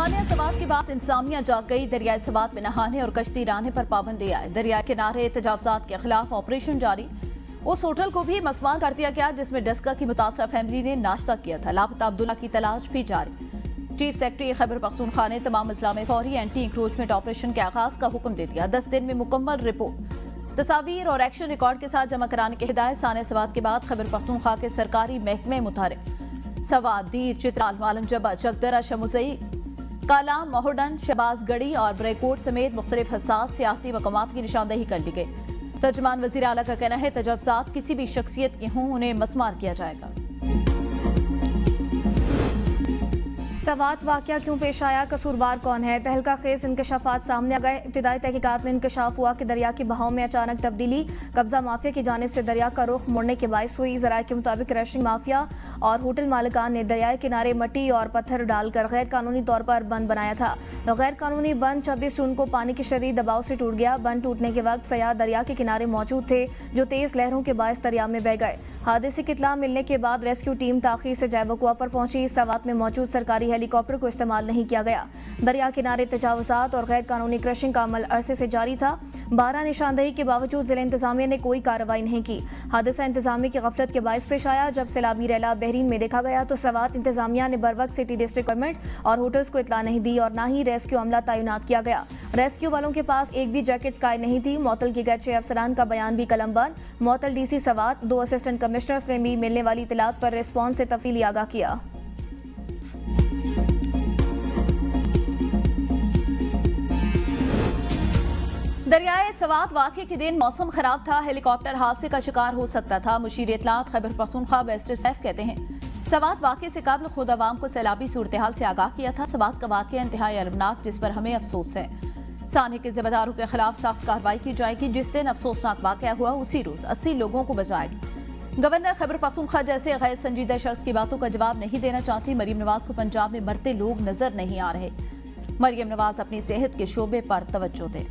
सानिया सवात के बाद इंतजामिया जाग गई। दरियाए सवात में नहाने और कश्ती लाने पर पाबंदी आए। दरिया किनारे तजावजात के खिलाफ ऑपरेशन जारी। उस होटल को भी मसमार कर दिया गया जिसमें डस्का की मुतासरा फैमिली ने नाश्ता किया था। लापता अब्दुल्ला की तलाश भी जारी। चीफ सेक्रेटरी खैबर पख्तूनख्वा ने तमाम अजला में फौरी एंटी इंक्रोचमेंट ऑपरेशन के आगाज का हुक्म दे दिया। 10 दिन में मुकम्मल रिपोर्ट, तस्वीर और एक्शन रिकॉर्ड के साथ जमा कराने की हिदायत। सानिया सवात के बाद खैबर पख्तूनख्वा के सरकारी महकमे मुतारिफ सवात, दीर, चित्राल, मालम जबा, चकदरा, शमुजई, कालाम, मोहडन, शहबाजगढ़ी और ब्रेकोट समेत मुख्तलिफ हसास सियासी मकामात की निशानदेही कर ली गई। तर्जमान वजीर आला का कहना है तजावजात किसी भी शख्सियत के हों उन्हें मसमार किया जाएगा। सवात वाकया क्यों पेश आया, कसूरवार कौन है? तहलका खेज इंकशाफात सामने आ गए। इब्तिदाई तहकीकात में इंकशाफ हुआ कि दरिया के बहाव में अचानक तब्दीली कब्जा माफिया की जानिब से दरिया का रुख मुड़ने के बायस हुई। जराये के मुताबिक रशिंग माफिया और होटल मालिकान ने दरियाए किनारे मट्टी और पत्थर डालकर गैर कानूनी तौर पर बंद बनाया था। गैर कानूनी बंद 26 जून को पानी के शदीद दबाव से टूट गया। बंद टूटने के वक्त सयाह दरिया के किनारे मौजूद थे जो तेज लहरों के बायस दरिया में बह गए। हादसे की इत्तला मिलने के बाद रेस्क्यू टीम ताखीर से जैबकुआ पर पहुंची। सवात में मौजूद सरकारी हेलीकॉप्टर को इस्तेमाल नहीं किया गया। दरिया किनारे तजावजात और गैर कानूनी क्रशिंग का अमल अरसे से जारी था। 12 निशानदेही के बावजूद जिला इंतजामिया ने कोई कार्रवाई नहीं की। हादसा इंतजामिया की गफलत के बायस पेश आया। जब सैलाबी रैला बहरीन में देखा गया तो सवात इंतजामिया ने बरवक्त सिटी डिस्ट्रिक्ट गवर्नमेंट और होटल्स को इतला नहीं दी और न ही रेस्क्यू अमला तैनात किया गया। रेस्क्यू वालों के पास एक भी जैकेट स्काई नहीं थी। मौतल के गए 6 अफसरान का बयान भी कलमबंद। मौतल डीसी सवात 2 असिस्टेंट कमिश्नर्स ने भी मिलने वाली इतलात पर रिस्पॉन्स से तफसीली आगाह किया। दरियाए सवात वाक़े के दिन मौसम खराब था। हेलीकॉप्टर हादसे का शिकार हो सकता था। मुशीर इत्तलात खैबर पख्तूनख्वा बैरिस्टर सैफ कहते हैं सवात वाक़े से कबल खुद अवाम को सैलाबी सूरत हाल से आगाह किया था। सवात का वाक़या इंतहाई अल्मनाक जिस पर हमें अफसोस है। सानिया के जिम्मेदारों के खिलाफ सख्त कार्रवाई की जाएगी। जिस दिन अफसोसनाक वाक़या हुआ उसी रोज 80 लोगों को बचाएगी। गवर्नर खैबर पख्तूनख्वा जैसे गैर संजीदा शख्स की बातों का जवाब नहीं देना चाहती। मरियम नवाज को पंजाब में मरते लोग नजर नहीं आ रहे। मरियम नवाज अपनी सेहत के शोबे पर तवज्जो दें।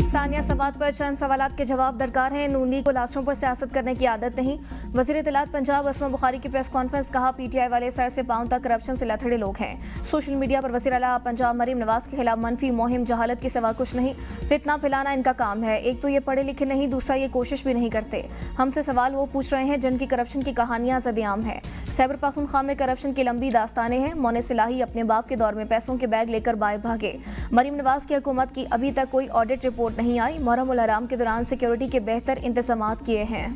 सानिया सवात पर चंद सवालात के जवाब दरकार हैं। नून लीग को लाशों पर सियासत करने की आदत नहीं। वज़ीर इत्तलात पंजाब अस्मा बुखारी की प्रेस कॉन्फ्रेंस, कहा पीटीआई वाले सर से पांव तक करप्शन से लथड़े लोग हैं। सोशल मीडिया पर वज़ीर आला पंजाब मरियम नवाज के खिलाफ मनफी मुहिम जहालत के सिवा कुछ नहीं। फितना फैलाना इनका काम है। एक तो ये पढ़े लिखे नहीं, दूसरा ये कोशिश भी नहीं करते। हमसे सवाल वो पूछ रहे हैं जिनकी करप्शन की कहानियां ज़द-ए-आम हैं। खैबर पख्तूनख्वा में करप्शन की लंबी दास्तानें हैं। मोने सिलाही अपने बाप के दौर में पैसों के बैग लेकर बाहर भागे। मरियम नवाज की हुकूमत की अभी तक कोई ऑडिट रिपोर्ट नहीं आई। मुहर्रम उल हराम के दौरान सिक्योरिटी के बेहतर इंतजामात किए हैं।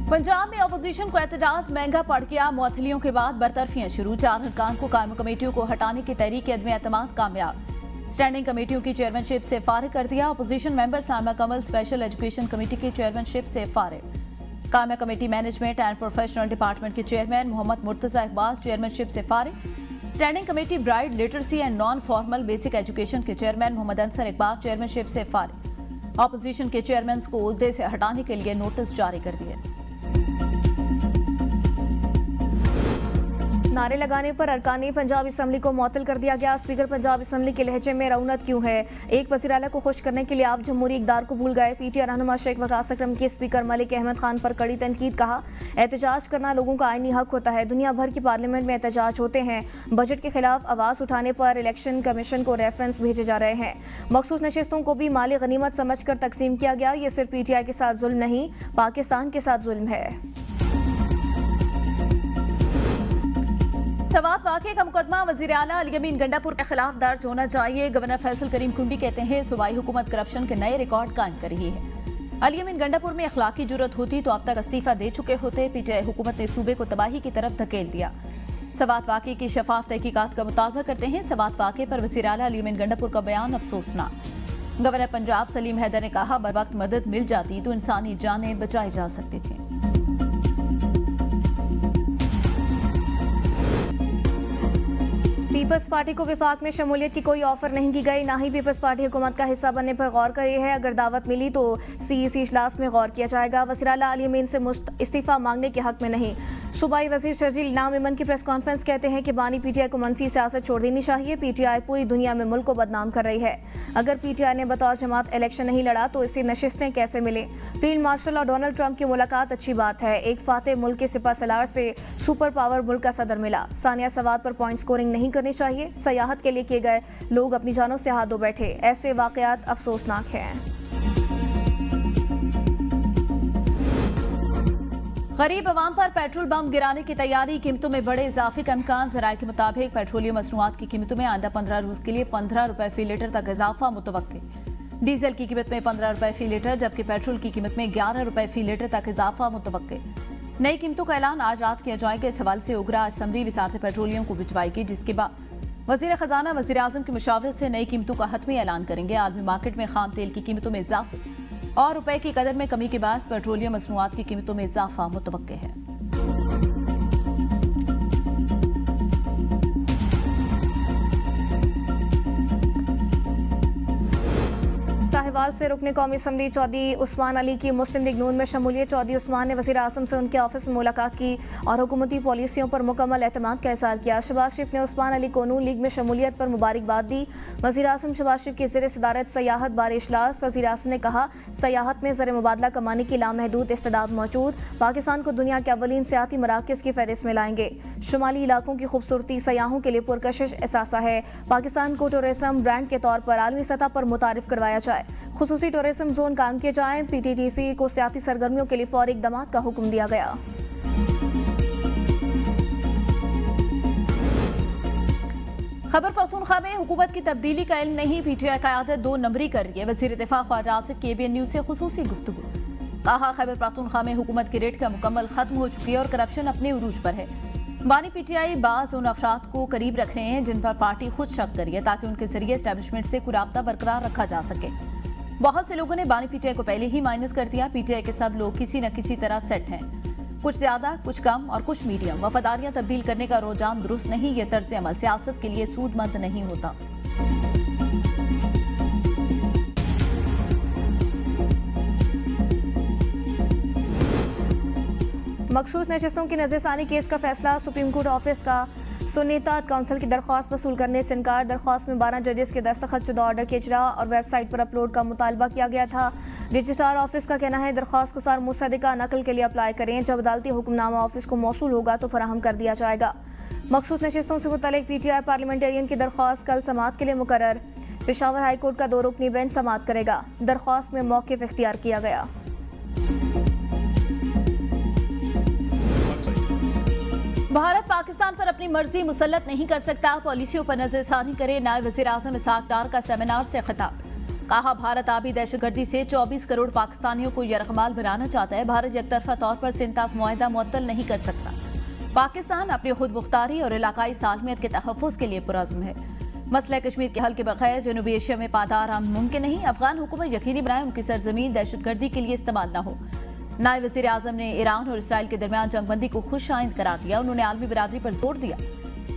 पंजाब में अपोजिशन को एहतजाज महंगा पड़ गया। मुअत्तलियों के बाद बरतरफियां शुरू। 4 अरकान को कायम कमेटियों को हटाने की तहरीक अदम एतमाद कामयाब। स्टैंडिंग कमेटियों की चेयरमैनशिप से फारिग कर दिया। अपोजिशन मेंबर सामा कमल स्पेशल एजुकेशन कमेटी की चेयरमैनशिप से फारिग। कायम committee management and professional department के चेयरमैन मोहम्मद मुर्तजा इकबाल चेयरमैनशिप से फारिग। Standing committee bride literacy and non formal basic education के चेयरमैन मोहम्मद अंसर इकबाल चेयरमैनशिप से फारिग। अपोजिशन के चेयरमैन को ओहदे से हटाने के लिए नोटिस जारी कर दिए। नारे लगाने पर अरकानी पंजाब असम्बली को मुअत्तल कर दिया गया। स्पीकर पंजाब असम्बली के लहजे में रौनत क्यों है? एक वज़ीर आला को खुश करने के लिए आप जमहूरी इक़दार को भूल गए। पीटीआई रहनुमा शेख वकास अकरम के स्पीकर मलिक अहमद खान पर कड़ी तनकीद, कहा एहतजाज करना लोगों का आईनी हक होता है। दुनिया भर की पार्लियामेंट में एहतजाज होते हैं। बजट के खिलाफ आवाज़ उठाने पर इलेक्शन कमीशन को रेफरेंस भेजे जा रहे हैं। मखसूस नशिस्तों को भी माली गनीमत समझ कर तकसीम किया गया। ये सिर्फ पीटीआई के साथ जुल्म नहीं, पाकिस्तान के साथ जुल्म है। सवात वाक़े का मुकदमा वज़ीर आला अली अमीन गंडापुर के खिलाफ दर्ज होना चाहिए। गवर्नर फैसल करीम कुंडी कहते हैं सूबाई हुकूमत करप्शन के नए रिकॉर्ड कायम कर रही है। अली अमीन गंडापुर में अखलाकी जुर्रत होती तो अब तक इस्तीफा दे चुके होते। पीटीआई हुकूमत ने सूबे को तबाही की तरफ धकेल दिया। सवात वाक़े की शफाफ तहकीकात का मुतालबा करते हैं। सवात वाक़े पर वज़ीर आला अली अमीन गंडापुर का बयान अफसोसनाक। गवर्नर पंजाब सलीम हैदर ने कहा बर वक्त मदद मिल जाती तो इंसानी जानें बचाई जा सकती थी। पीपल्स पार्टी को विफाक में शमूलियत की कोई ऑफर नहीं की गई, ना ही पीपल्स पार्टी हुकूमत का हिस्सा बनने पर गौर कर रही है। अगर दावत मिली तो सीईसी इजलास में गौर किया जाएगा। वज़ीर आला अली अमीन से इस्तीफा मांगने के हक में नहीं। सूबाई वजीर शर्जील इनाम इमन की प्रेस कॉन्फ्रेंस कहते हैं कि बानी पीटीआई को मनफी सियासत छोड़ देनी चाहिए। पीटीआई पूरी दुनिया में मुल्क को बदनाम कर रही है। अगर पीटीआई ने बतौर जमात इलेक्शन नहीं लड़ा तो इससे नशिस्तें कैसे मिले। फील्ड मार्शल और डोनाल्ड ट्रंप की मुलाकात अच्छी बात है। एक फातेह मुल्क के सिपह सलार से सुपर पावर मुल्क का सदर मिला। सानिया सवाद पर पॉइंट स्कोरिंग नहीं करनी चाहिए। सयाहत के लिए किए गए लोग अपनी जानों से हाथ धो बैठे। ऐसे वाकयात अफसोसनाक हैं। गरीब अवाम पर पेट्रोल बम गिराने की तैयारी, कीमतों में बड़े इजाफे का इम्कान। ज़राए के मुताबिक पेट्रोलियम मसनूआत की कीमतों में आइंदा 15 रोज के लिए 15 रुपए फी लीटर तक इजाफा मुतवक्के। डीजल की कीमत में 15 रुपए फी लीटर, जबकि पेट्रोल की कीमत में 11 रुपए फी लीटर तक इजाफा मुतवक्के। नई कीमतों का ऐलान आज रात किया जाएगा। इस हवाले से उगरा असम्बली वज़ारत पेट्रोलियम को भिजवाएगी, जिसके बाद वज़ीर ख़जाना वज़ीर आज़म की मुशावरत से नई कीमतों का हतमी ऐलान करेंगे। आलमी मार्केट में खाम तेल की कीमतों में इजाफे और रुपए की कदर में कमी के बाद पेट्रोलियम मसनूआत की कीमतों में इजाफा मुतवक्के है। साहिवाल से रुकने कौमी असम्बली चौधरी उस्मान अली की मुस्लिम लीग नून में शमूलियत। चौधरी उस्मान ने वज़ीर आज़म से उनके ऑफिस में मुलाकात की और हुकूमती पॉलिसियों पर मुकम्मल एतमाद का इज़हार किया। शहबाज शरीफ ने उस्मान अली को नून लीग में शमूलियत पर मुबारकबाद दी। वज़ीर आज़म शहबाज शरीफ की ज़ेर सदारत सयाहत बारे इजलास। वज़ीर आज़म ने कहा, सयाहत में ज़र मुबादला कमाने की लामहदूद इस्तेदाद मौजूद। पाकिस्तान को दुनिया के अव्वलीन सियाती मराकज़ की फहरिस्त में लाएंगे। शुमाली इलाकों की खूबसूरती सयाहों के लिए पुरकशिश एहसासा है। पाकिस्तान को टूरिज्म ब्रांड के तौर पर आलमी सतह पर मुतारिफ करवाया जाए। खुसूसी टूरिज्म जोन काम किए जाएं। पीटीटीसी को सियाती सरगर्मियों के लिए फौरी इक़दामात का हुक्म दिया गया। खैबर पख्तूनख्वा में हुकूमत की तब्दीली का इल्म नहीं। पीटीआई क़यादत 2 नंबरी कर रही है। वज़ीर दिफा ख्वाजा आसिफ की एबीएन न्यूज़ से खुसूसी गुफ्तगू। कहा, खैबर पख्तूनख्वा में हुकूमत की रेट का मुकम्मल खत्म हो चुकी है और करप्शन अपने उरूज पर है। बानी पीटीआई बाज उन अफराद को करीब रख रहे हैं जिन पर पार्टी खुद शक करी है, ताकि उनके जरिए एस्टैब्लिशमेंट से कुराब्ता बरकरार रखा जा सके। बहुत से लोगों ने बानी पीटीआई को पहले ही माइनस कर दिया। पीटीआई के सब लोग किसी न किसी तरह सेट हैं, कुछ ज्यादा, कुछ कम और कुछ मीडियम। वफादारियां तब्दील करने का रुझान दुरुस्त नहीं। ये तर्ज अमल सियासत के लिए सूदमंद नहीं होता। मखसूस नशिस्तों की नजरसानी केस का फैसला। सुप्रीम कोर्ट ऑफिस का सुन्नीतात काउंसिल की दरख्वास्त वसूल करने से इनकार। दरख्वास्त में 12 जजेस के दस्तखत शुदा ऑर्डर के इजरा और वेबसाइट पर अपलोड का मुतालबा किया गया था। रजिस्ट्रार ऑफिस का कहना है, दरख्वास्त को सार मुस्तदिका नकल के लिए अप्लाई करें। जब अदालती हुक्मनामा ऑफिस को मौसूल होगा तो फराहम कर दिया जाएगा। मखसूस नशिस्तों से मुतल्लिक पीटीआई पार्लियामेंटेरियन की दरख्वास्त कल समाअत के लिए मुकर्रर। पेशावर हाई कोर्ट का 2 रुकनी बेंच समाअत करेगा। दरख्वास्त में मौक़िफ़ इख्तियार किया गया। भारत पाकिस्तान पर अपनी मर्जी मुसल्लत नहीं कर सकता। पॉलिसियों पर नजरसानी करे। नायब वज़ीर आज़म इसहाक डार का सेमिनार से खिताब। कहा, भारत आबी दहशतगर्दी से 24 करोड़ पाकिस्तानियों को यरगमाल बनाना चाहता है। भारत एकतरफा तौर पर सिंतास मुआहदा मुअत्तल नहीं कर सकता। पाकिस्तान अपनी खुद मुख्तारी और इलाकाई सालमियत के तहफ़्फ़ुज़ के लिए पुरज़्म है। मसला कश्मीर के हल के बगैर जनूबी एशिया में पायदार अमन मुमकिन नहीं। अफगान हुकूमत यकीनी बनाए उनकी सरजमीन दहशतगर्दी के लिए इस्तेमाल न हो। नायब वज़ीर आज़म ने ईरान और इसराइल के दरमियान जंगबंदी को खुश आइंद करार दिया। उन्होंने आलमी बिरादरी पर जोर दिया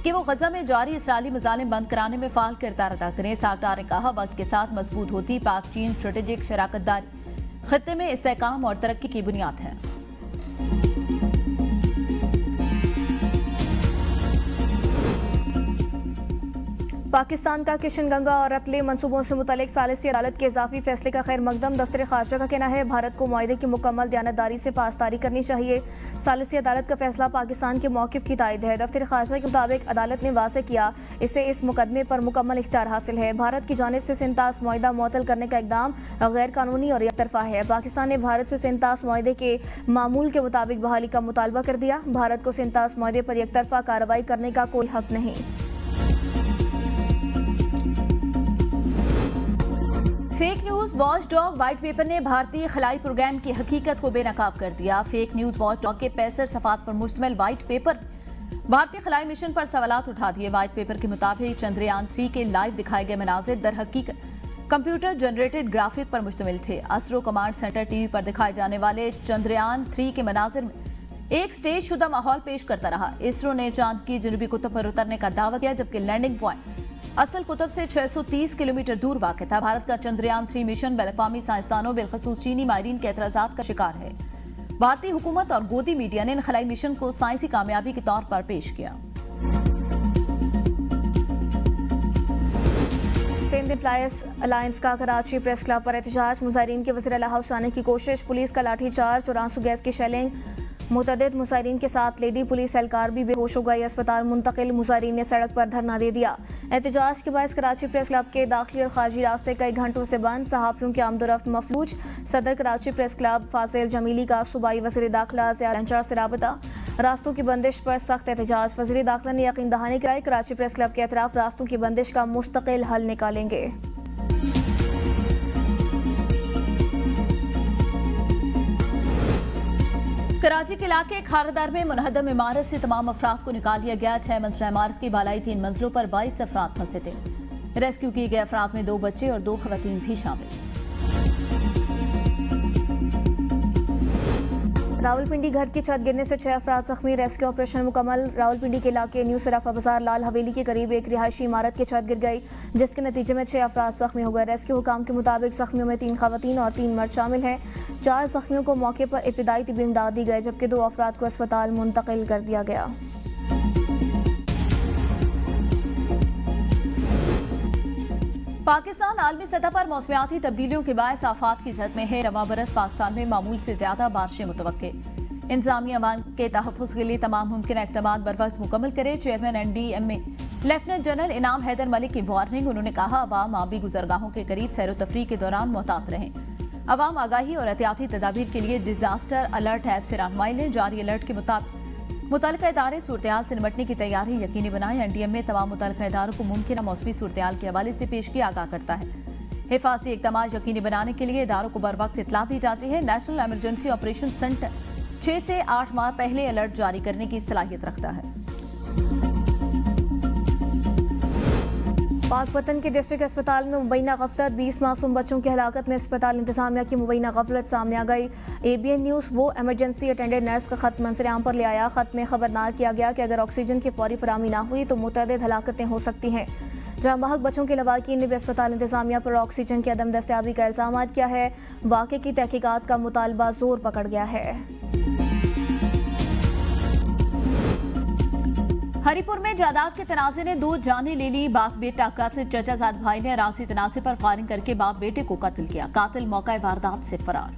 कि वो गजा में जारी इसराइली मज़ालिम बंद कराने में फ़ाल किरदार अदा करें। इसहाक डार ने कहा, वक्त के साथ मजबूत होती पाक चीन स्ट्रेटेजिक शराकतदारी खत्ते में इस्तेहकाम और तरक्की की बुनियाद है। पाकिस्तान का किशनगंगा और रतले मंसूबों से मुतल्लिक सालिसी अदालत के इजाफी फैसले का खैर मकदम। दफ्तर खारजा का कहना है, भारत को मुआहदे की मुकम्मल दयानतदारी से पासदारी करनी चाहिए। सालिसी अदालत का फैसला पाकिस्तान के मौक़िफ़ की तायद है। दफ्तर खारजा के मुताबिक अदालत ने वाज़ेह किया, इसे इस मुकदमे पर मुकम्मल इख्तियार हासिल है। भारत की जानिब से सिंतास मुआहदा मुअत्तल करने का इक़दाम गैर कानूनी और एकतरफा है। पाकिस्तान ने भारत से सिंतास मुआहदे के मामूल के मुताबिक बहाली का मुतालबा कर दिया। भारत को सिंतास मुआहदे पर एकतरफा कार्रवाई करने का कोई हक नहीं। Fake news watch dog white paper ने भारतीय खलाई प्रोग्राम की हकीकत को बेनकाब कर दिया। फेक न्यूज वॉच डॉग के 65 सफ़ात पर मुश्तमिल व्हाइट पेपर भारतीय खलाई मिशन पर सवालात उठा दिए। व्हाइट पेपर के मुताबिक चंद्रयान 3 के लाइव दिखाए गए मनाजिर दर हकीकत कंप्यूटर जनरेटेड ग्राफिक पर मुश्तमिल थे। असरो कमांड सेंटर टीवी पर दिखाए जाने वाले चंद्रयान 3 के मनाजिर में एक स्टेज शुदा माहौल पेश करता रहा। इसरो ने चांद की जनूबी कुतुब पर उतरने का दावा किया, जबकि लैंडिंग पॉइंट असल कुतुब से 630 किलोमीटर दूर वाक़ था। भारत का चंद्रयान 3 मिशन बैन-अक़वामी साइंसदानों बिलखसूस चीनी माहिरीन के एतराज़ात का शिकार है। भारतीय हुकूमत और गोदी मीडिया ने इन खलाई मिशन को साइंसी कामयाबी के तौर पर पेश किया। सिंध एम्प्लॉयज अलायंस का कराची प्रेस क्लब पर एहतजाज। मुजाहिरीन के वज़ीर अला हाउस लाने की कोशिश, पुलिस का लाठीचार्ज और आंसू गैस की शेलिंग। मुतअद्दिद मुजाहिरीन के साथ लेडी पुलिस एहलकार भी बेहोश हो गई, अस्पताल मुंतकिल। मुजाहिरीन ने सड़क पर धरना दे दिया। एहतजाज के बायस कराची प्रेस क्लब के दाखिली और खारजी रास्ते कई घंटों से बंद, सहाफ़ियों की आमदोरफ्त मफलूज। सदर कराची प्रेस क्लब फासिल जमीली का सूबाई वज़ीर दाखिला ज़िया अंचार से राबता। रास्तों की बंदिश पर सख्त एहतजाज। वज़ीर दाखिला ने यकीन दहानी कराई, कराची प्रेस क्लब के अतराफ रास्तों की बंदिश का मुस्तकिल हल निकालेंगे। कराची के इलाके खारदार में मुनहदम इमारत से तमाम अफराद को निकाल लिया गया। 6 मंजिला इमारत की बालाई 3 मंजिलों पर 22 अफराद फंसे थे। रेस्क्यू किए गए अफराद में 2 बच्चे और 2 खवातीन भी शामिल। रावलपिंडी घर की छत गिरने से 6 अफराद जख्मी, रेस्क्यू ऑपरेशन मुकम्मल। रावलपिंडी के इलाके न्यू सराफा बाजार लाल हवेली के करीब एक रिहायशी इमारत की छत गिर गई, जिसके नतीजे में 6 अफराद जख्मी हो गए। रेस्क्यू हुकाम के मुताबिक जख्मियों में 3 खवातीन और 3 मर्द शामिल हैं। 4 जख्मियों को मौके पर इब्तिदाई तिबी इमदाद दी गई, जबकि 2 अफराद को अस्पताल मुंतकिल कर दिया गया। पाकिस्तान आलमी सतह पर मौसमियाती तब्दीलियों के बायस आफात की जद में है। रवा बरस पाकिस्तान में मामूल से ज्यादा बारिशें मुतवक्के। इंतजामिया अवाम के तहफ़्फ़ुज़ के लिए तमाम मुमकिन इक़दामात बर वक्त मुकम्मल करे। चेयरमैन NDMA लेफ्टिनेंट जनरल इनाम हैदर मलिक की वार्निंग। उन्होंने कहा, अवाम आबी गुजरगाहों के करीब सैर तफरीह के दौरान मोहतात रहें। अवाम आगाही और एहतियाती तदाबीर के लिए डिजास्टर अलर्ट ऐप से रहनुमाई लें। जारी अलर्ट के मुताबिक मुतल्लिका इदारे सूरत-ए-हाल से निपटने की तैयारी यकीनी बनाएं। NDMA तमाम मुतल्लिका इदारों को मुमकिन मौसमी सूरत-ए-हाल के हवाले से पेशगी आगाह करता है। हिफाजती इक़दाम यकीनी बनाने के लिए इदारों को बर वक्त इत्तला दी जाती है। नेशनल एमरजेंसी ऑपरेशन सेंटर 6 से 8 माह पहले अलर्ट जारी करने की सलाहियत रखता है। पाकपतन के डिस्ट्रिक्ट अस्पताल में मुबैना गफलत, 20 मासूम बच्चों की हलाकत में अस्पताल इंतजामिया की मुबैना गफलत सामने आ गई। ABN न्यूज़ वो एमरजेंसी अटेंडेंट नर्स का खत मंजर-ए-आम पर ले आया। खत में खबरदार किया गया कि अगर ऑक्सीजन की फौरी फराहमी ना हुई तो मुतअद्दिद हलाकतें हो सकती हैं। जहाँ महक बच्चों के लवाकिन ने भी अस्पताल इंतजामिया पर ऑक्सीजन की अदम दस्तयाबी का इल्जाम किया है। वाक़े की तहकीकात का मुतालबा जोर पकड़ गया है। हरिपुर में जायदाद के तनाजे ने 2 जानें ले ली। बाप बेटा कातिल चचाजाद भाई ने अराजी तनाजे पर फायरिंग करके बाप बेटे को कत्ल किया। कातिल मौका वारदात से फरार।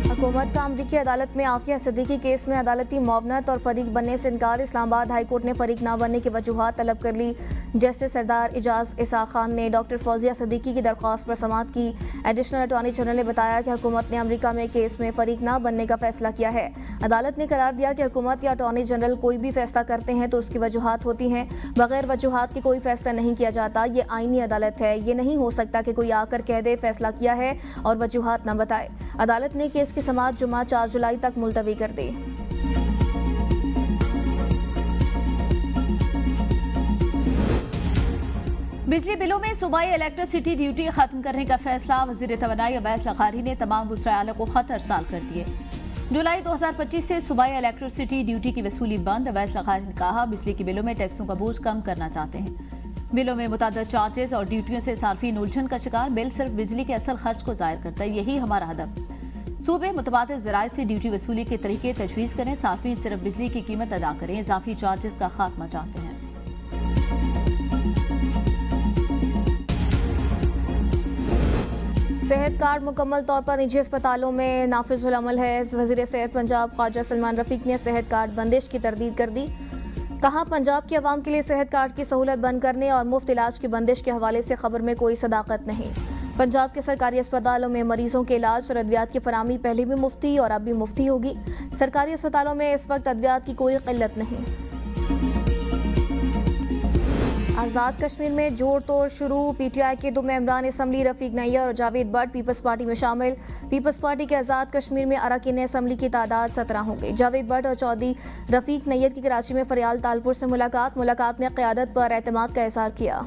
हुकूमत का अमरीकी अदालत में आफिया सिद्दीकी केस में अदालती मुआवनत और फरीक बनने से इनकार। इस्लामाबाद हाई कोर्ट ने फरीक ना बनने की वजूहात तलब कर ली। जस्टिस सरदार इजाज इसाक खान ने डॉक्टर फौजिया सिद्दीकी की दरख्वास्त पर समाअत की। एडिशनल अटॉर्नी जनरल ने बताया कि हुकूमत ने अमरीका में केस में फरीक ना बनने का फैसला किया है। अदालत ने करार दिया कि हुकूमत या अटॉर्नी जनरल कोई भी फैसला करते हैं तो उसकी वजूहात होती हैं, बगैर वजूहात के कोई फैसला नहीं किया जाता। ये आईनी अदालत है, ये नहीं हो सकता कि कोई आकर कह दे फैसला किया है और वजूहात न बताए। अदालत ने केस की समाअत जुमा 4 जुलाई तक मुलतवी कर दी। बिजली बिलों में सूबाई इलेक्ट्रिसिटी ड्यूटी खत्म करने का फैसला। वजीर तवानाई अवैस लखारी ने तमाम वज़राए को खत अरसाल कर दिए। जुलाई 2025 से सूबाई इलेक्ट्रिसिटी ड्यूटी की वसूली बंद। अवैस लखारी ने कहा, बिजली के बिलों में टैक्सों का बोझ कम करना चाहते हैं। बिलों में मुतअद्दिद चार्जेस और ड्यूटियों से सार्फिन उलझन का शिकार। बिल सिर्फ बिजली के असल खर्च को जाहिर करता है, यही हमारा हदफ। सूबे मुतबादिल ज़राए से ड्यूटी वसूली के तरीके तजवीज़ करें। सार्फिन सिर्फ बिजली की कीमत अदा करें। इजाफी चार्जेस का खात्मा चाहते हैं। सेहत कार्ड मुकम्मल तौर पर निजी अस्पतालों में नाफिजुल अमल है। वज़ीर सेहत पंजाब ख्वाजा सलमान रफ़ीक ने सेहत कार्ड बंदिश की तरदीद कर दी। कहा, पंजाब की आवाम के लिए सेहत कार्ड की सहूलत बंद करने और मुफ्त इलाज की बंदिश के हवाले से खबर में कोई सदाकत नहीं। पंजाब के सरकारी अस्पतालों में मरीजों के इलाज और अद्वियात की फराहमी पहले भी मुफ्ती और अब भी मुफ्ती होगी। सरकारी अस्पतालों में इस वक्त अद्वियात की कोई किल्लत नहीं। आज़ाद कश्मीर में जोड़ तोड़ शुरू। PTI के 2 मेंबरान असम्बली रफ़ीक नैयर और जावेद भट्ट पीपल्स पार्टी में शामिल। पीपल्स पार्टी के आज़ाद कश्मीर में अरकान असम्बली की तादाद 17 हो गई। जावेद भट्ट और चौधरी रफ़ीक नैयर की कराची में फरियाल तालपुर से मुलाकात में क़यादत पर एतमाद का इज़हार किया।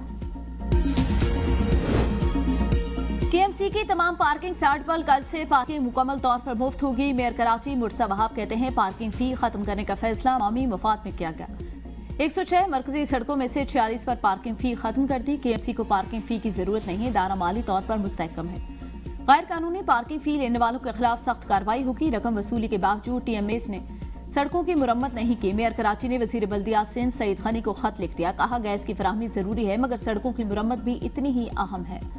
केएमसी की तमाम पार्किंग यार्ड पर कल से पार्किंग मुकम्मल तौर पर मुफ्त होगी। मेयर कराची मुर्सा वहाब कहते हैं पार्किंग फी खत्म करने का फैसला कौमी मफाद में किया गया। 106 मरकजी सड़कों में से 46 पर पार्किंग फी खत्म कर दी। केएमसी को पार्किंग फी की जरूरत नहीं है, दायरा माली तौर पर मुस्तहकम है। गैर कानूनी पार्किंग फी लेने वालों के खिलाफ सख्त कार्रवाई होगी। रकम वसूली के बावजूद टीएमएस ने सड़कों की मुरम्मत नहीं की। मेयर कराची ने वजीर बल्दियात सिंध सईद खनी को खत लिख दिया। कहा गैस की फराहमी जरूरी है मगर सड़कों की मुरम्मत भी इतनी ही अहम है।